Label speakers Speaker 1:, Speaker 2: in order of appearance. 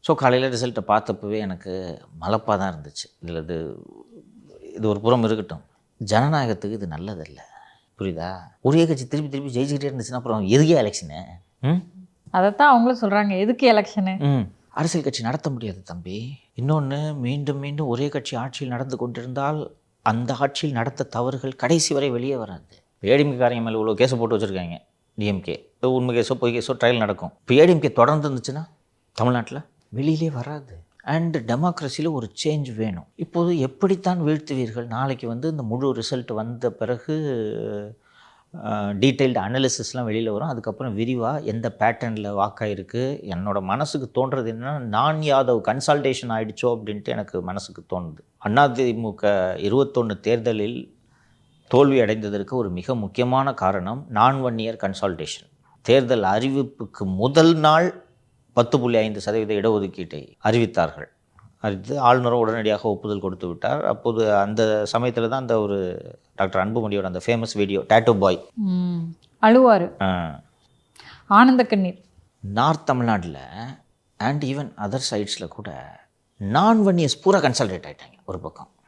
Speaker 1: So காலையில் ரிசல்ட்டை பார்த்தப்பவே எனக்கு மலப்பாக தான் இருந்துச்சு. இது ஒரு புறம் இருக்கட்டும், ஜனநாயகத்துக்கு இது நல்லதில்லை, புரியுதா? ஒரே கட்சி திருப்பி திருப்பி ஜெயிச்சுக்கிட்டே இருந்துச்சுன்னா அப்புறம் எதுக்கே எலெக்ஷனு?
Speaker 2: அதைத்தான் அவங்களும் சொல்கிறாங்க, எதுக்கு எலெக்ஷனு?
Speaker 1: அரசியல் கட்சி நடத்த முடியாது தம்பி. இன்னொன்று, மீண்டும் மீண்டும் ஒரே கட்சி ஆட்சியில் நடந்து கொண்டிருந்தால் அந்த ஆட்சியில் நடத்த தவறுகள் கடைசி வரை வெளியே வராது. ஏடிஎம்கேக்காரங்க மேலே இவ்வளோ கேஸை போட்டு வச்சுருக்காங்க. டிஎம்கே உண்மை கேஸோ பொய் கேஸோ ட்ரையல் நடக்கும். இப்போ ஏடிஎம்கே தொடர்ந்து இருந்துச்சுன்னா தமிழ்நாட்டில் வெளியிலே வராது. அண்ட் டெமோக்ரஸியில் ஒரு சேஞ்ச் வேணும். இப்போது எப்படித்தான் வீழ்த்துவீர்கள்? நாளைக்கு இந்த முழு ரிசல்ட் வந்த பிறகு டீட்டெயில்டு அனாலிசிஸ்லாம் வெளியில் வரும். அதுக்கப்புறம் விரிவாக எந்த பேட்டர்னில் வாக்காயிருக்கு. என்னோடய மனசுக்கு தோன்றது என்னென்னா, நான் யாதவ் கன்சால்டேஷன் ஆகிடுச்சோ அப்படின்ட்டு எனக்கு மனசுக்கு தோணுது. அதிமுக 21 தேர்தலில் தோல்வி அடைந்ததற்கு ஒரு மிக முக்கியமான காரணம் நான் 1 இயர் கன்சால்டேஷன். தேர்தல் அறிவிப்புக்கு முதல் நாள் 10.5% இடஒதுக்கீட்டை அறிவித்தார்கள். அறிவித்து ஆளுநரும் உடனடியாக ஒப்புதல் கொடுத்து விட்டார். அப்போது அந்த சமயத்தில் தான் அந்த ஒரு டாக்டர் அன்புமணியோட அந்த ஃபேமஸ் வீடியோ டேட்டோ பாய்
Speaker 2: அழுவார், ஆனந்த கண்ணீர்.
Speaker 1: நார்த் தமிழ்நாட்டில் அண்ட் ஈவன் அதர் சைட்ஸில் கூட நான் 1 இயர்ஸ் பூரா கன்சல்டேட் ஆகிட்டாங்க ஒரு பக்கம்.